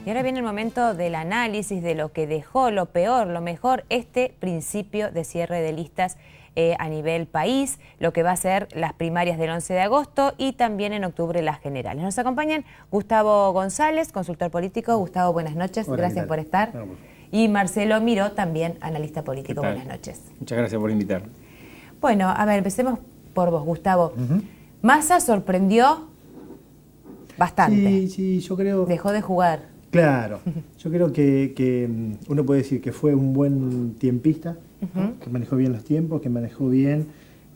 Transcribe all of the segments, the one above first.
Y ahora viene el momento del análisis de lo que dejó, lo peor, lo mejor, este principio de cierre de listas a nivel país, lo que va a ser las primarias del 11 de agosto y también en octubre las generales. Nos acompañan Gustavo González, consultor político. Gustavo, buenas noches, Hola, gracias por estar. Y Marcelo Miró, también analista político. Buenas noches. Muchas gracias por invitarme. Bueno, a ver, empecemos por vos, Gustavo. Massa sorprendió bastante. Sí, yo creo... Dejó de jugar. Claro, yo creo que uno puede decir que fue un buen tiempista, que manejó bien los tiempos, que manejó bien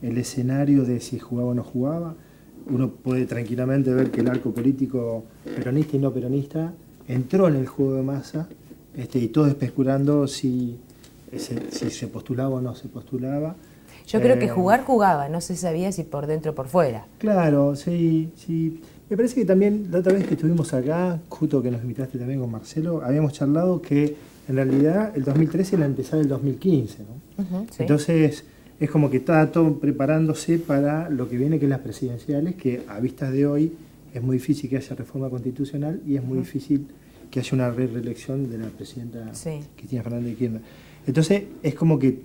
el escenario de si jugaba o no jugaba. Uno puede tranquilamente ver que el arco político peronista y no peronista entró en el juego de Massa, y todos especulando si se postulaba o no se postulaba. Yo creo que jugaba, no se sabía si por dentro o por fuera. Claro, sí. Me parece que también la otra vez que estuvimos acá, justo que nos invitaste también con Marcelo, habíamos charlado que en realidad el 2013 era empezar el 2015, ¿no? Sí. Entonces es como que está todo preparándose para lo que viene, que es las presidenciales, que a vistas de hoy es muy difícil que haya reforma constitucional y es muy difícil que haya una reelección de la presidenta Cristina Fernández de Kirchner. Entonces es como que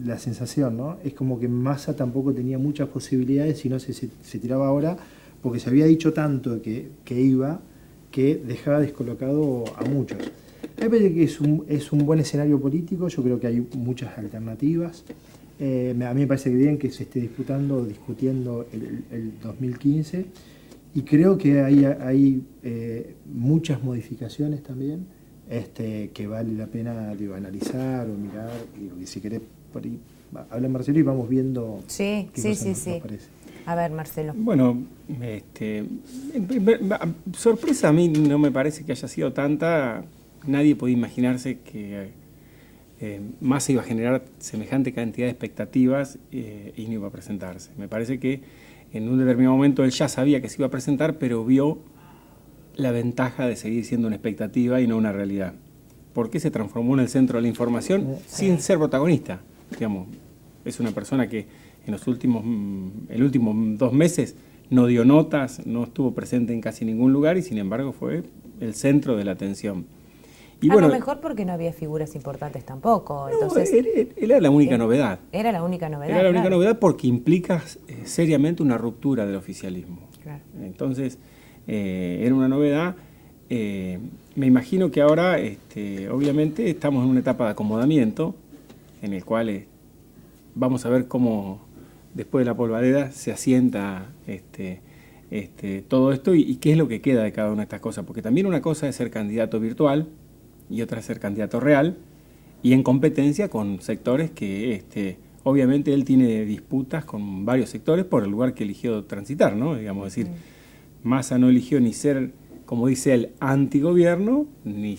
la sensación, ¿no? Es como que Massa tampoco tenía muchas posibilidades si no se tiraba ahora, porque se había dicho tanto que iba, que dejaba descolocado a muchos. Me parece que es un buen escenario político, yo creo que hay muchas alternativas. A mí me parece bien que se esté discutiendo el 2015, y creo que hay muchas modificaciones también que vale la pena analizar o mirar, y si querés por ahí habla Marcelo y vamos viendo qué cosa nos parece. A ver, Marcelo. Bueno, sorpresa a mí no me parece que haya sido tanta. Nadie podía imaginarse que Massa iba a generar semejante cantidad de expectativas y no iba a presentarse. Me parece que en un determinado momento él ya sabía que se iba a presentar, pero vio la ventaja de seguir siendo una expectativa y no una realidad. Porque se transformó en el centro de la información sin ser protagonista. Digamos, es una persona que en los últimos 2 meses no dio notas, no estuvo presente en casi ningún lugar y sin embargo fue el centro de la atención. Y a lo mejor porque no había figuras importantes tampoco. Entonces, él era la única novedad. Era la única novedad. Era la única novedad porque implica seriamente una ruptura del oficialismo. Claro. Entonces, era una novedad. Me imagino que ahora, obviamente, estamos en una etapa de acomodamiento en el cual vamos a ver cómo después de la polvareda se asienta todo esto y qué es lo que queda de cada una de estas cosas. Porque también una cosa es ser candidato virtual y otra es ser candidato real y en competencia con sectores que obviamente él tiene disputas con varios sectores por el lugar que eligió transitar, ¿no? Digamos, decir, Massa no eligió ni ser, como dice él, antigobierno, ni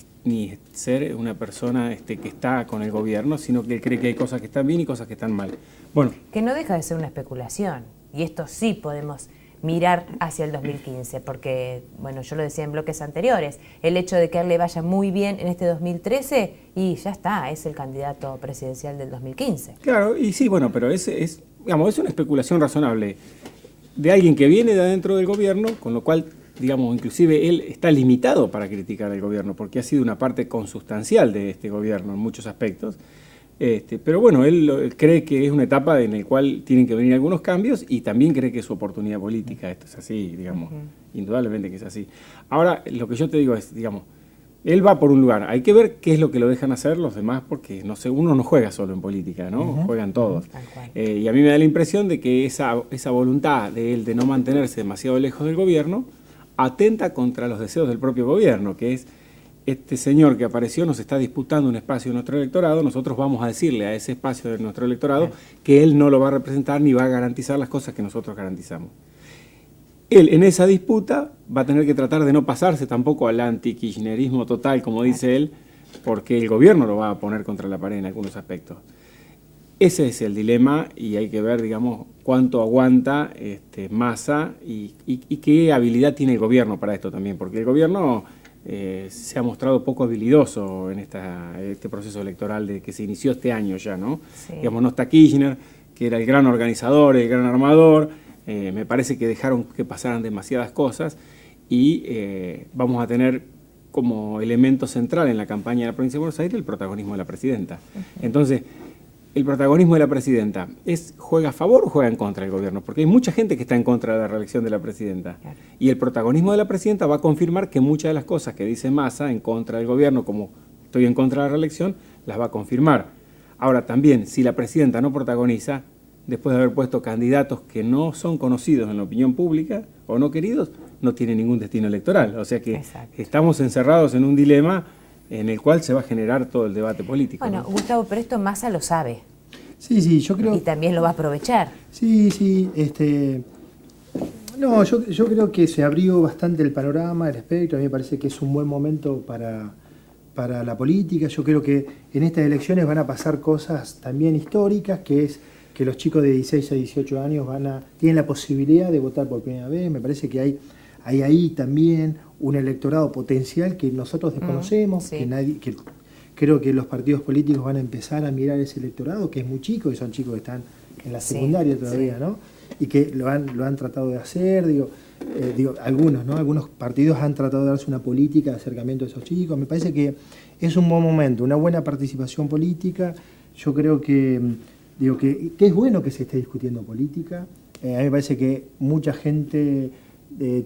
ser una persona que está con el gobierno, sino que él cree que hay cosas que están bien y cosas que están mal. Bueno, que no deja de ser una especulación, y esto sí podemos mirar hacia el 2015, porque, bueno, yo lo decía en bloques anteriores, el hecho de que a él le vaya muy bien en este 2013, y ya está, es el candidato presidencial del 2015. Claro, y sí, bueno, pero es una especulación razonable de alguien que viene de adentro del gobierno, con lo cual, digamos, inclusive él está limitado para criticar al gobierno, porque ha sido una parte consustancial de este gobierno en muchos aspectos. Pero bueno, él cree que es una etapa en la cual tienen que venir algunos cambios y también cree que es su oportunidad política. Esto es así, digamos, indudablemente que es así. Ahora, lo que yo te digo es, digamos, él va por un lugar. Hay que ver qué es lo que lo dejan hacer los demás, porque no sé, uno no juega solo en política, ¿no? Juegan todos. Y a mí me da la impresión de que esa voluntad de él de no mantenerse demasiado lejos del gobierno atenta contra los deseos del propio gobierno, que es este señor que apareció nos está disputando un espacio de nuestro electorado, nosotros vamos a decirle a ese espacio de nuestro electorado que él no lo va a representar ni va a garantizar las cosas que nosotros garantizamos. Él en esa disputa va a tener que tratar de no pasarse tampoco al anti-kirchnerismo total, como dice él, porque el gobierno lo va a poner contra la pared en algunos aspectos. Ese es el dilema y hay que ver, digamos, cuánto aguanta Massa y qué habilidad tiene el gobierno para esto también, porque el gobierno se ha mostrado poco habilidoso en este proceso electoral que se inició este año ya, ¿no? Sí. Digamos, no está Kirchner, que era el gran organizador, el gran armador. Me parece que dejaron que pasaran demasiadas cosas y vamos a tener como elemento central en la campaña de la provincia de Buenos Aires el protagonismo de la presidenta. Entonces, el protagonismo de la presidenta ¿juega a favor o juega en contra del gobierno? Porque hay mucha gente que está en contra de la reelección de la presidenta. Claro. Y el protagonismo de la presidenta va a confirmar que muchas de las cosas que dice Massa en contra del gobierno, como estoy en contra de la reelección, las va a confirmar. Ahora también, si la presidenta no protagoniza, después de haber puesto candidatos que no son conocidos en la opinión pública o no queridos, no tiene ningún destino electoral. O sea que estamos encerrados en un dilema en el cual se va a generar todo el debate político. Bueno, ¿no? Gustavo, pero esto Massa lo sabe. Sí, yo creo... Y también lo va a aprovechar. Sí, no, yo creo que se abrió bastante el panorama, el espectro. A mí me parece que es un buen momento para la política. Yo creo que en estas elecciones van a pasar cosas también históricas, que es que los chicos de 16 a 18 años tienen la posibilidad de votar por primera vez. Me parece que hay ahí también un electorado potencial que nosotros desconocemos, sí. que creo que los partidos políticos van a empezar a mirar ese electorado, que es muy chico, y son chicos que están en la secundaria todavía, ¿no? Y que lo han tratado de hacer, algunos, ¿no? Algunos partidos han tratado de darse una política de acercamiento a esos chicos. Me parece que es un buen momento, una buena participación política. Yo creo que es bueno que se esté discutiendo política. A mí me parece que mucha gente...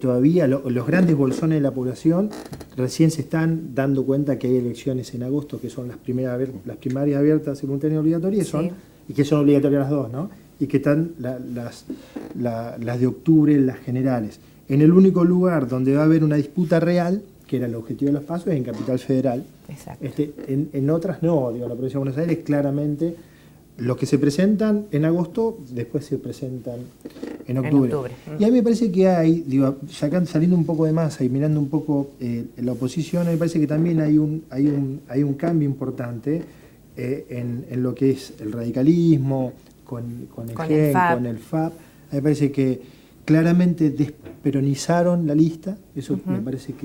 todavía los grandes bolsones de la población recién se están dando cuenta que hay elecciones en agosto, que son las primarias abiertas, simultáneas y obligatorias, y que son obligatorias las dos, ¿no? Y que están las de octubre, las generales. En el único lugar donde va a haber una disputa real, que era el objetivo de los pasos, es en Capital Federal. Exacto. En otras no, la provincia de Buenos Aires claramente... Los que se presentan en agosto, después se presentan en octubre. Y a mí me parece que hay, saliendo un poco de Massa y mirando un poco la oposición, a mí me parece que también hay un cambio importante en lo que es el radicalismo, con el FAP. A mí me parece que claramente desperonizaron la lista, eso me parece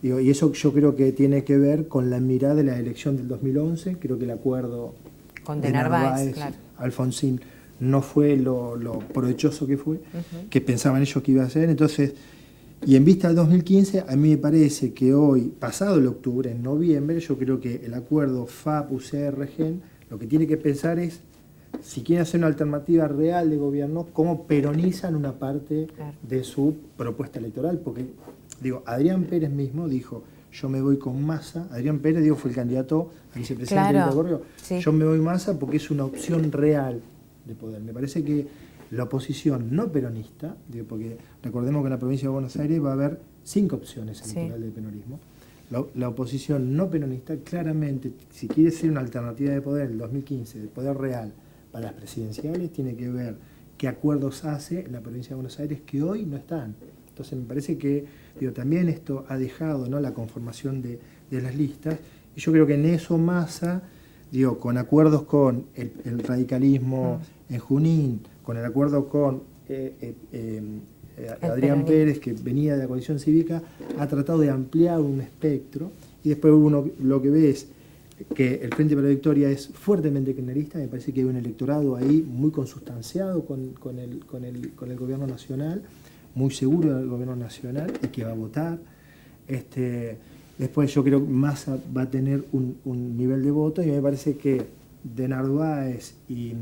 y eso yo creo que tiene que ver con la mirada de la elección del 2011, creo que el acuerdo... Con de Narváez, claro. Alfonsín no fue lo provechoso que fue, que pensaban ellos que iba a ser. Entonces, y en vista del 2015, a mí me parece que hoy, pasado el octubre, en noviembre, yo creo que el acuerdo FAP-UCR-GEN, lo que tiene que pensar es, si quieren hacer una alternativa real de gobierno, cómo peronizan una parte de su propuesta electoral. Porque, Adrián Pérez mismo dijo... Yo me voy con Massa. Adrián Pérez, fue el candidato a vicepresidente de Correo. Sí. Yo me voy Massa porque es una opción real de poder. Me parece que la oposición no peronista, porque recordemos que en la provincia de Buenos Aires va a haber 5 opciones electorales del peronismo. La oposición no peronista, claramente, si quiere ser una alternativa de poder en el 2015, de poder real para las presidenciales, tiene que ver qué acuerdos hace en la provincia de Buenos Aires que hoy no están. Entonces me parece que también esto ha dejado, ¿no?, la conformación de las listas, y yo creo que en eso Massa, con acuerdos con el radicalismo en Junín, con el acuerdo con Adrián Pérez, que venía de la coalición cívica, ha tratado de ampliar un espectro, y después uno lo que ve es que el Frente para la Victoria es fuertemente kirchnerista. Me parece que hay un electorado ahí muy consustanciado con el gobierno nacional, muy seguro del gobierno nacional y que va a votar. Después yo creo que Massa va a tener un nivel de voto, y me parece que de Narváez y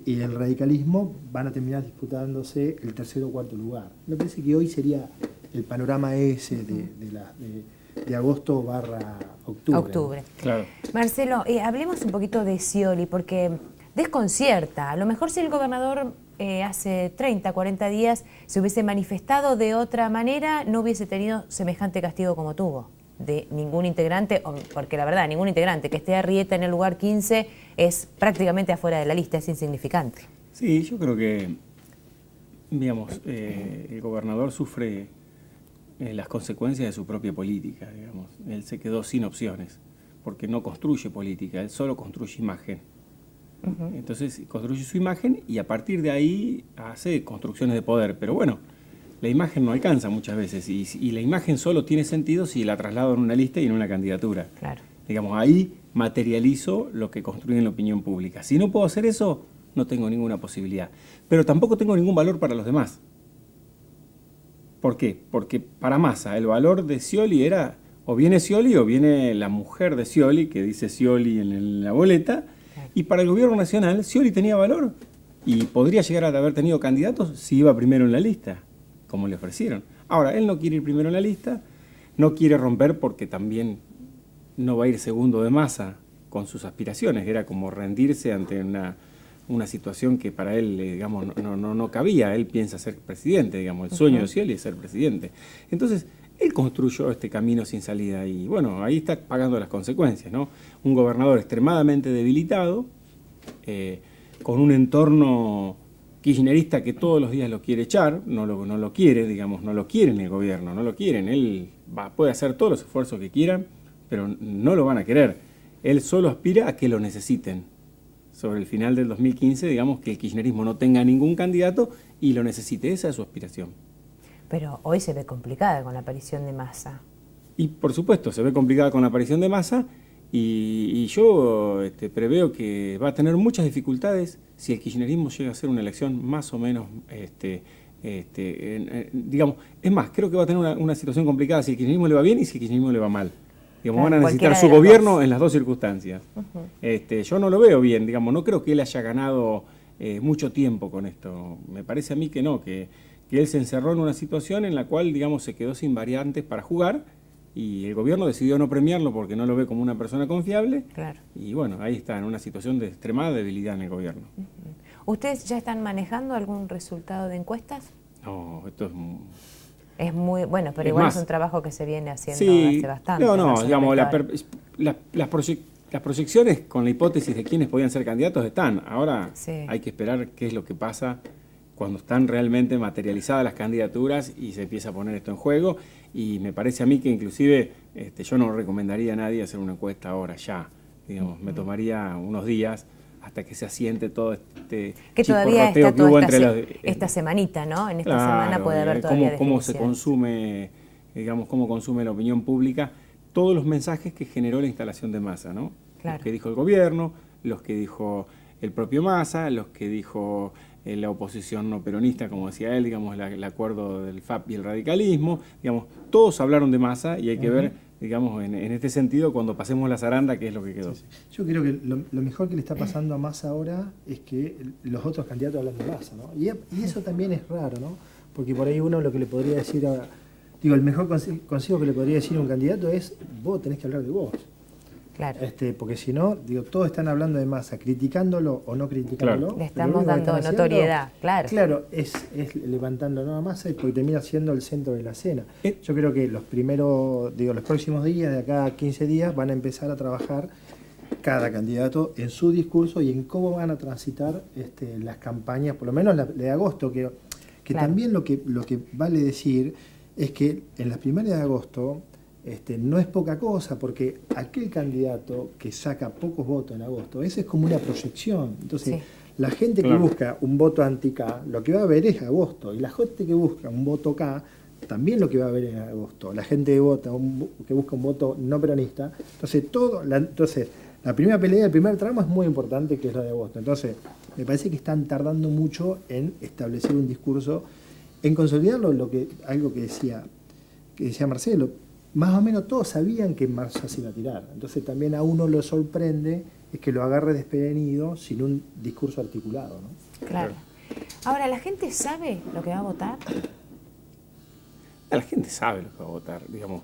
el radicalismo van a terminar disputándose el tercer o cuarto lugar. Me parece que hoy sería el panorama ese de agosto / octubre. Claro. Marcelo, hablemos un poquito de Scioli, porque desconcierta. A lo mejor si el gobernador hace 30, 40 días se hubiese manifestado de otra manera, no hubiese tenido semejante castigo como tuvo de ningún integrante, porque la verdad, ningún integrante que esté Arrieta en el lugar 15 es prácticamente afuera de la lista, es insignificante. Sí, yo creo que, el gobernador sufre las consecuencias de su propia política, Él se quedó sin opciones, porque no construye política, él solo construye imagen. Entonces construye su imagen y a partir de ahí hace construcciones de poder. Pero bueno, la imagen no alcanza muchas veces y la imagen solo tiene sentido si la traslado en una lista y en una candidatura. Claro. Ahí materializo lo que construye en la opinión pública. Si no puedo hacer eso, no tengo ninguna posibilidad. Pero tampoco tengo ningún valor para los demás. ¿Por qué? Porque para Massa el valor de Scioli era o viene Scioli o viene la mujer de Scioli, que dice Scioli en la boleta, y para el gobierno nacional Scioli tenía valor y podría llegar a haber tenido candidatos si iba primero en la lista, como le ofrecieron. Ahora, él no quiere ir primero en la lista, no quiere romper porque también no va a ir segundo de Massa con sus aspiraciones, era como rendirse ante una situación que para él, digamos, no cabía. Él piensa ser presidente, digamos, el sueño de Scioli es ser presidente. Entonces, él construyó este camino sin salida y, bueno, ahí está pagando las consecuencias, ¿no? Un gobernador extremadamente debilitado, con un entorno kirchnerista que todos los días lo quiere echar, no lo quiere, digamos, no lo quieren el gobierno, no lo quieren. Él puede hacer todos los esfuerzos que quieran, pero no lo van a querer. Él solo aspira a que lo necesiten. Sobre el final del 2015, digamos, que el kirchnerismo no tenga ningún candidato y lo necesite. Esa es su aspiración. Pero hoy se ve complicada con la aparición de Massa. Y por supuesto, se ve complicada con la aparición de Massa y yo preveo que va a tener muchas dificultades si el kirchnerismo llega a ser una elección más o menos, digamos, es más, creo que va a tener una situación complicada si el kirchnerismo le va bien y si el kirchnerismo le va mal. Digamos, van a necesitar su gobierno en las dos circunstancias. Yo no lo veo bien, digamos, no creo que él haya ganado mucho tiempo con esto. Me parece a mí que no, que él se encerró en una situación en la cual, digamos, se quedó sin variantes para jugar y el gobierno decidió no premiarlo porque no lo ve como una persona confiable. Claro. Y bueno, ahí está, en una situación de extremada debilidad en el gobierno. ¿Ustedes ya están manejando algún resultado de encuestas? No, esto es muy bueno, pero igual es un trabajo que se viene haciendo hace bastante. No, digamos, las proyecciones con la hipótesis de quiénes podían ser candidatos están. Ahora hay que esperar qué es lo que pasa cuando están realmente materializadas las candidaturas y se empieza a poner esto en juego. Y me parece a mí que inclusive yo no recomendaría a nadie hacer una encuesta ahora, ya. Digamos, me tomaría unos días hasta que se asiente todo este que todavía está que hubo esta semanita, ¿no? En esta semana puede haber todavía cómo se consume, digamos, cómo consume la opinión pública todos los mensajes que generó la instalación de Massa, ¿no? Claro. Los que dijo el gobierno, los que dijo el propio Massa, los que dijo la oposición no peronista, como decía él, digamos, el acuerdo del FAP y el radicalismo, digamos, todos hablaron de Massa y hay que ver, digamos, en este sentido, cuando pasemos la zaranda, qué es lo que quedó. Sí. Yo creo que lo mejor que le está pasando a Massa ahora es que los otros candidatos hablan de Massa, ¿no? Y eso también es raro, ¿no? Porque por ahí uno lo que le podría decir el mejor consejo que le podría decir a un candidato es, vos tenés que hablar de vos. Claro. Porque si no, todos están hablando de Massa, criticándolo o no criticándolo. Claro. Le estamos dando notoriedad, claro. Claro, es levantándolo a Massa porque termina siendo el centro de la escena. Yo creo que los próximos días, de acá a 15 días, van a empezar a trabajar cada candidato en su discurso y en cómo van a transitar las campañas, por lo menos la de agosto, que claro. También lo que vale decir es que en las primarias de agosto no es poca cosa, porque aquel candidato que saca pocos votos en agosto, esa es como una proyección. Entonces, la gente que busca un voto anti-K, lo que va a ver es agosto, y la gente que busca un voto K, también lo que va a ver es agosto. La gente que busca un voto no peronista, entonces la primera pelea, el primer tramo es muy importante, que es la de agosto. Entonces, me parece que están tardando mucho en establecer un discurso, en consolidarlo, algo que decía Marcelo. Más o menos todos sabían que Massa se iba a tirar. Entonces también a uno lo sorprende es que lo agarre desprevenido sin un discurso articulado, ¿no? Claro. Ahora, ¿la gente sabe lo que va a votar? La gente sabe lo que va a votar, digamos.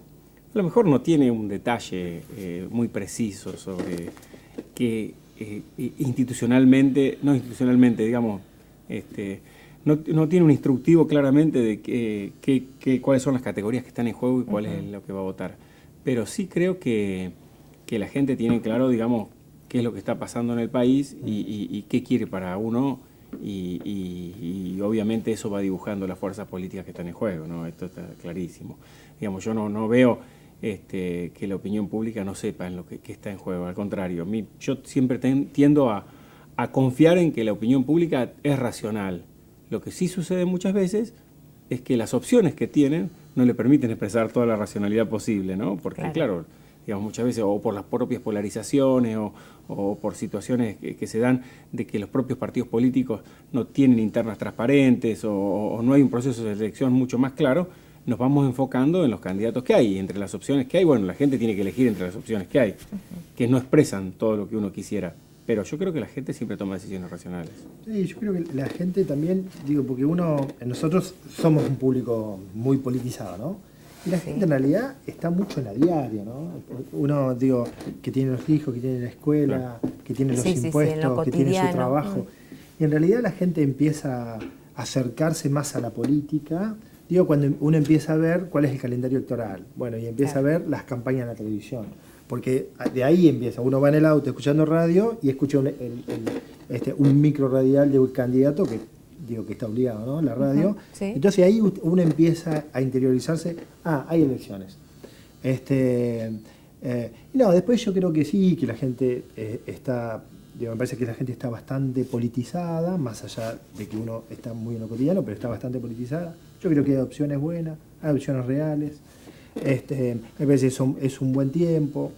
A lo mejor no tiene un detalle muy preciso sobre que institucionalmente, digamos, no tiene un instructivo claramente de cuáles son las categorías que están en juego y cuál es lo que va a votar. Pero sí creo que la gente tiene claro, digamos, qué es lo que está pasando en el país y qué quiere para uno y obviamente eso va dibujando las fuerzas políticas que están en juego, ¿no? Esto está clarísimo. Digamos, yo no veo que la opinión pública no sepa en lo que está en juego. Al contrario, yo siempre tiendo a confiar en que la opinión pública es racional. Lo que sí sucede muchas veces es que las opciones que tienen no le permiten expresar toda la racionalidad posible, ¿no? Porque, claro digamos, muchas veces, o por las propias polarizaciones, o por situaciones que se dan de que los propios partidos políticos no tienen internas transparentes, o no hay un proceso de elección mucho más claro, nos vamos enfocando en los candidatos que hay, y entre las opciones que hay, bueno, la gente tiene que elegir entre las opciones que hay, que no expresan todo lo que uno quisiera. Pero yo creo que la gente siempre toma decisiones racionales. Sí, yo creo que la gente también, digo, porque nosotros somos un público muy politizado, ¿no? Y la gente en realidad está mucho en la diaria, ¿no? Uno, digo, que tiene los hijos, que tiene la escuela, que tiene los impuestos, que tiene su trabajo. Y en realidad la gente empieza a acercarse más a la política, digo, cuando uno empieza a ver cuál es el calendario electoral. Bueno, y empieza a ver las campañas en la televisión. Porque de ahí empieza, uno va en el auto escuchando radio y escucha un micro radial de un candidato que está obligado, ¿no? La radio. Sí. Entonces ahí uno empieza a interiorizarse, hay elecciones. No, después yo creo que sí, que la gente me parece que la gente está bastante politizada, más allá de que uno está muy en lo cotidiano, pero está bastante politizada. Yo creo que hay opciones buenas, hay opciones reales. Me parece que es un buen tiempo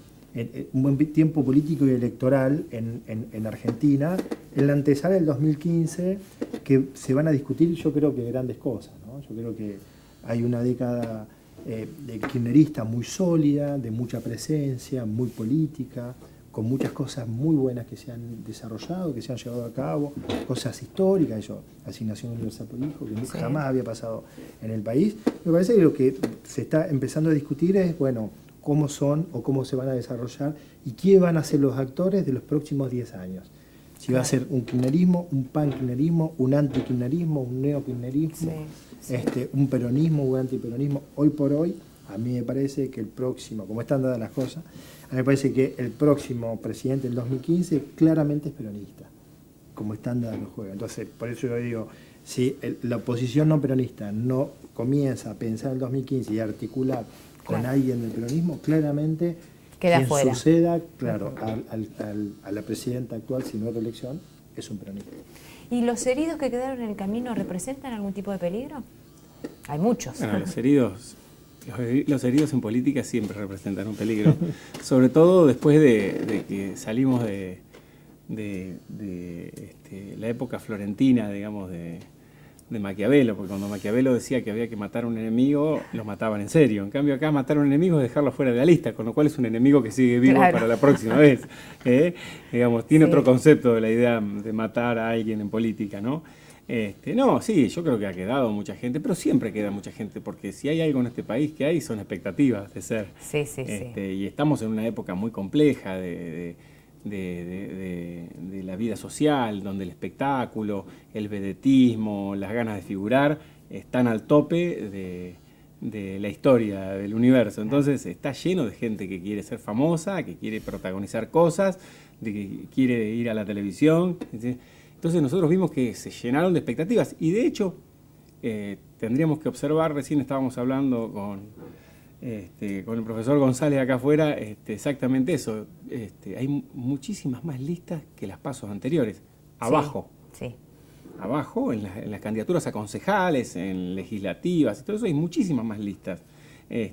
político y electoral en Argentina, en la antesala del 2015, que se van a discutir, yo creo que grandes cosas, ¿no? Yo creo que hay una década de kirchnerista muy sólida, de mucha presencia, muy política, con muchas cosas muy buenas que se han desarrollado, que se han llevado a cabo, cosas históricas, asignación universal por hijo, que nunca jamás había pasado en el país. Me parece que lo que se está empezando a discutir es, bueno, cómo son o cómo se van a desarrollar y quiénes van a ser los actores de los próximos 10 años. Si va a ser un kirchnerismo, un pan-kirchnerismo, un anti-kirchnerismo, un neo-kirchnerismo, un peronismo, un antiperonismo. Hoy por hoy, a mí me parece que el próximo, como están dadas las cosas, a mí me parece que el próximo presidente del 2015 claramente es peronista, como están dadas los juegos. Entonces, por eso yo digo, si la oposición no peronista no comienza a pensar en el 2015 y a articular con alguien del peronismo, claramente queda quien fuera. Suceda, claro, a la presidenta actual, si no hay reelección, es un peronista. ¿Y los heridos que quedaron en el camino representan algún tipo de peligro? Hay muchos. Bueno, los heridos en política siempre representan un peligro, sobre todo después de que salimos de la época florentina, digamos, de Maquiavelo, porque cuando Maquiavelo decía que había que matar a un enemigo, los mataban en serio. En cambio acá matar a un enemigo es dejarlo fuera de la lista, con lo cual es un enemigo que sigue vivo para la próxima vez. Digamos, tiene otro concepto de la idea de matar a alguien en política, ¿no? No, sí, yo creo que ha quedado mucha gente, pero siempre queda mucha gente, porque si hay algo en este país que hay, son expectativas de ser. Sí. Y estamos en una época muy compleja de la vida social, donde el espectáculo, el vedetismo, las ganas de figurar están al tope de la historia del universo. Entonces está lleno de gente que quiere ser famosa, que quiere protagonizar cosas, de que quiere ir a la televisión. Entonces nosotros vimos que se llenaron de expectativas y de hecho tendríamos que observar, recién estábamos hablando con el profesor González acá afuera, exactamente eso. Hay muchísimas más listas que las pasos anteriores. Abajo. Sí. Abajo, en las candidaturas a concejales, en legislativas, y todo eso hay muchísimas más listas.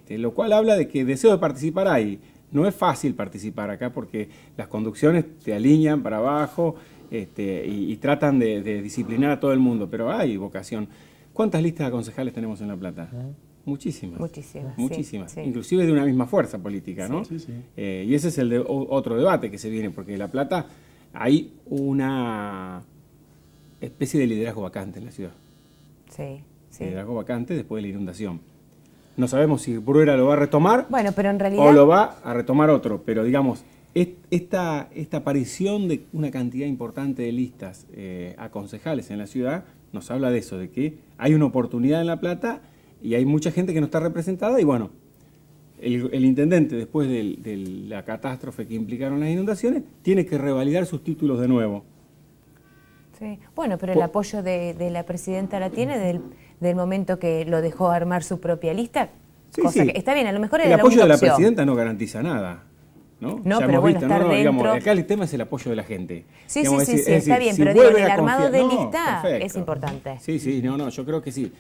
Lo cual habla de que deseo de participar hay. No es fácil participar acá porque las conducciones te alinean para abajo y tratan de disciplinar a todo el mundo, pero hay vocación. ¿Cuántas listas de concejales tenemos en La Plata? Muchísimas. Sí. Inclusive de una misma fuerza política, ¿no? Sí. Y ese es otro debate que se viene, porque en La Plata hay una especie de liderazgo vacante en la ciudad. Sí. Liderazgo vacante después de la inundación. No sabemos si Bruera lo va a retomar, pero en realidad, o lo va a retomar otro, pero digamos, esta aparición de una cantidad importante de listas a concejales en la ciudad nos habla de eso, de que hay una oportunidad en La Plata y hay mucha gente que no está representada y bueno, el intendente después de la catástrofe que implicaron las inundaciones tiene que revalidar sus títulos de nuevo. Sí. Bueno, pero el apoyo de la presidenta la tiene del momento que lo dejó armar su propia lista. Sí. Que está bien, a lo mejor el apoyo de la presidenta no garantiza nada. No, pero bueno, estar dentro... digamos, acá el tema es el apoyo de la gente. Sí, está bien, pero digo, el armado de lista es importante. Sí, yo creo que sí.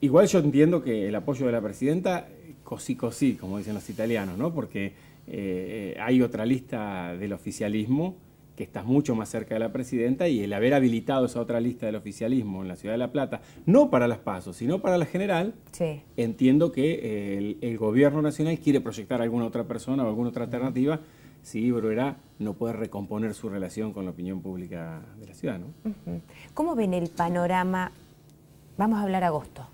Igual yo entiendo que el apoyo de la presidenta, così, como dicen los italianos, ¿no? Porque hay otra lista del oficialismo que está mucho más cerca de la presidenta, y el haber habilitado esa otra lista del oficialismo en la Ciudad de La Plata, no para las PASO, sino para la general, sí. Entiendo que el gobierno nacional quiere proyectar a alguna otra persona o alguna otra alternativa si Bruera no puede recomponer su relación con la opinión pública de la ciudad, ¿no? ¿Cómo ven el panorama? Vamos a hablar agosto.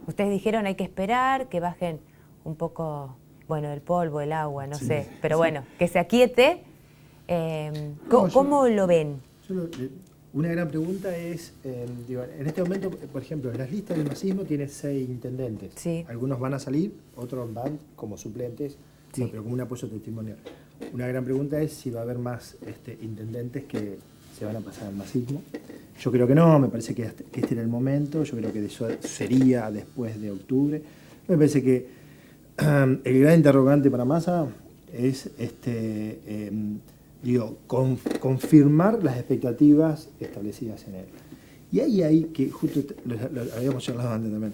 Ustedes dijeron hay que esperar que bajen un poco, bueno, el polvo, el agua, no sé, pero bueno, que se aquiete. ¿Cómo lo ven? Una gran pregunta es, digo, en este momento, por ejemplo, en las listas del masismo tiene 6 intendentes. Sí. Algunos van a salir, otros van como suplentes, Sí. pero como un apoyo testimonial. Una gran pregunta es si va a haber más intendentes que se van a pasar al masismo. Yo creo que no, me parece que este era el momento, yo creo que eso sería después de octubre. Me parece que el gran interrogante para Massa es confirmar las expectativas establecidas en él. Y ahí hay que, justo lo habíamos charlado antes también,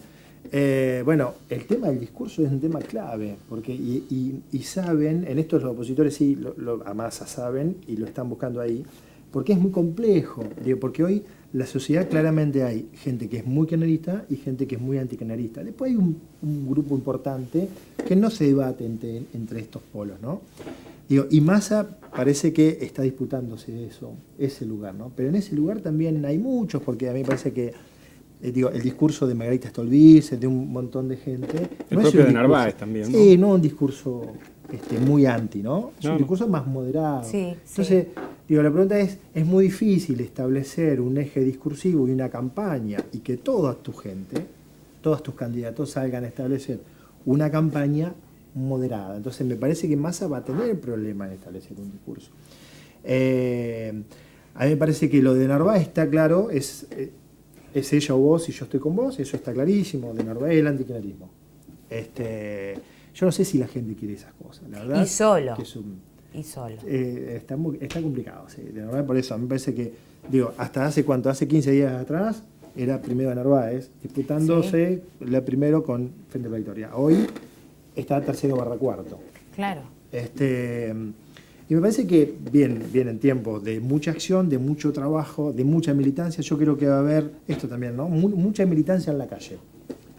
bueno, el tema del discurso es un tema clave, porque y saben, en esto los opositores sí, a Massa saben y lo están buscando ahí, porque es muy complejo, porque hoy la sociedad claramente hay gente que es muy kirchnerista y gente que es muy antikirchnerista. Después hay un grupo importante que no se debate entre estos polos, ¿no? Y Massa parece que está disputándose ese lugar, ¿no? Pero en ese lugar también hay muchos, porque a mí me parece que el discurso de Margarita Stolbizer, de un montón de gente... El propio de Narváez también, ¿no? Sí, no un discurso muy anti, ¿no? Es un discurso más moderado. Sí, Entonces, la pregunta es muy difícil establecer un eje discursivo y una campaña y que toda tu gente, todos tus candidatos salgan a establecer una campaña moderada. Entonces me parece que Massa va a tener problema en establecer un discurso. A mí me parece que lo de Narváez está claro, es ella o vos y yo estoy con vos, eso está clarísimo, de Narváez el antikirchnerismo. Yo no sé si la gente quiere esas cosas, la verdad. Y solo. Que y solo. Está complicado, sí, de Narváez, por eso a mí me parece que, hasta hace 15 días atrás, era primero de Narváez, disputándose la primero con Frente a la Victoria. Hoy está tercero / cuarto. Claro. Y me parece que vienen tiempos de mucha acción, de mucho trabajo, de mucha militancia. Yo creo que va a haber esto también, ¿no? Mucha militancia en la calle.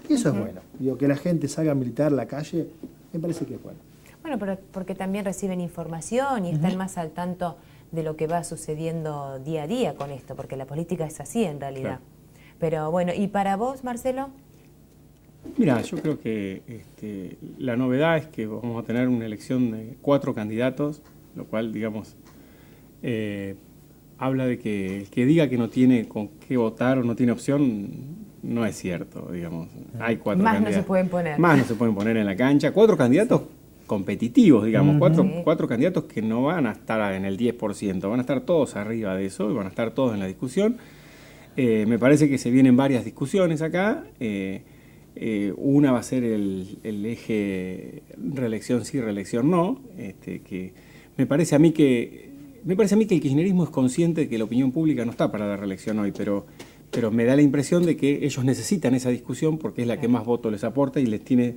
Y eso es bueno. Que la gente salga a militar en la calle, me parece que es bueno. Bueno, pero porque también reciben información y están más al tanto de lo que va sucediendo día a día con esto, porque la política es así en realidad. Claro. Pero bueno, ¿y para vos, Marcelo? Mira, yo creo que la novedad es que vamos a tener una elección de 4 candidatos, lo cual, digamos, habla de que el que diga que no tiene con qué votar o no tiene opción, no es cierto, digamos. Hay 4 más candidatos. No se pueden poner. Más no se pueden poner en la cancha. 4 candidatos competitivos, digamos. 4 candidatos que no van a estar en el 10%, van a estar todos arriba de eso y van a estar todos en la discusión. Me parece que se vienen varias discusiones acá. Una va a ser el eje reelección sí, reelección no, que me parece a mí que el kirchnerismo es consciente de que la opinión pública no está para la reelección hoy, pero me da la impresión de que ellos necesitan esa discusión porque es la que más votos les aporta y les tiene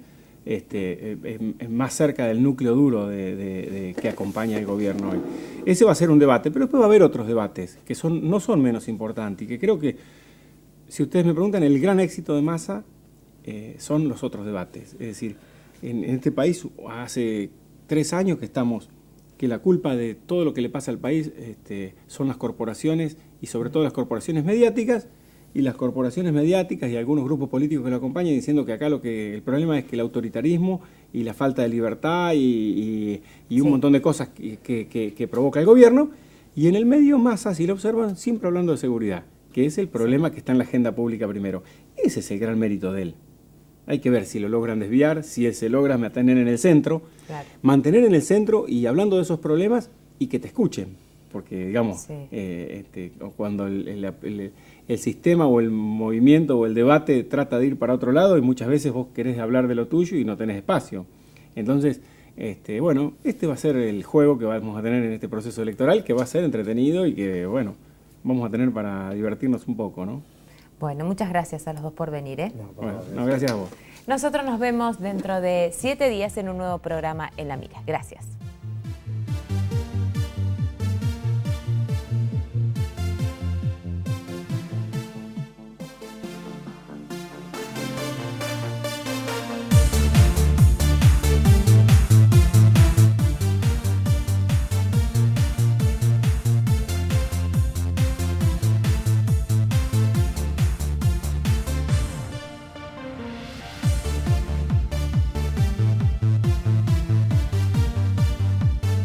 más cerca del núcleo duro de que acompaña el gobierno hoy. Ese va a ser un debate, pero después va a haber otros debates que no son menos importantes y que creo que, si ustedes me preguntan, el gran éxito de Massa son los otros debates. Es decir, en este país hace 3 años que la culpa de todo lo que le pasa al país son las corporaciones y sobre todo las corporaciones mediáticas, y las corporaciones mediáticas y algunos grupos políticos que lo acompañan diciendo que acá el problema es que el autoritarismo y la falta de libertad y un montón de cosas que provoca el gobierno, y en el medio Massa, si lo observan, siempre hablando de seguridad, que es el problema que está en la agenda pública primero. Ese es el gran mérito de él. Hay que ver si lo logran desviar, si él se logra mantener en el centro, mantener en el centro y hablando de esos problemas y que te escuchen, porque digamos, cuando el sistema o el movimiento o el debate trata de ir para otro lado y muchas veces vos querés hablar de lo tuyo y no tenés espacio. Entonces, este va a ser el juego que vamos a tener en este proceso electoral, que va a ser entretenido y que, bueno, vamos a tener para divertirnos un poco, ¿no? Bueno, muchas gracias a los dos por venir. Bueno, gracias a vos. Nosotros nos vemos dentro de 7 días en un nuevo programa En la Mira. Gracias.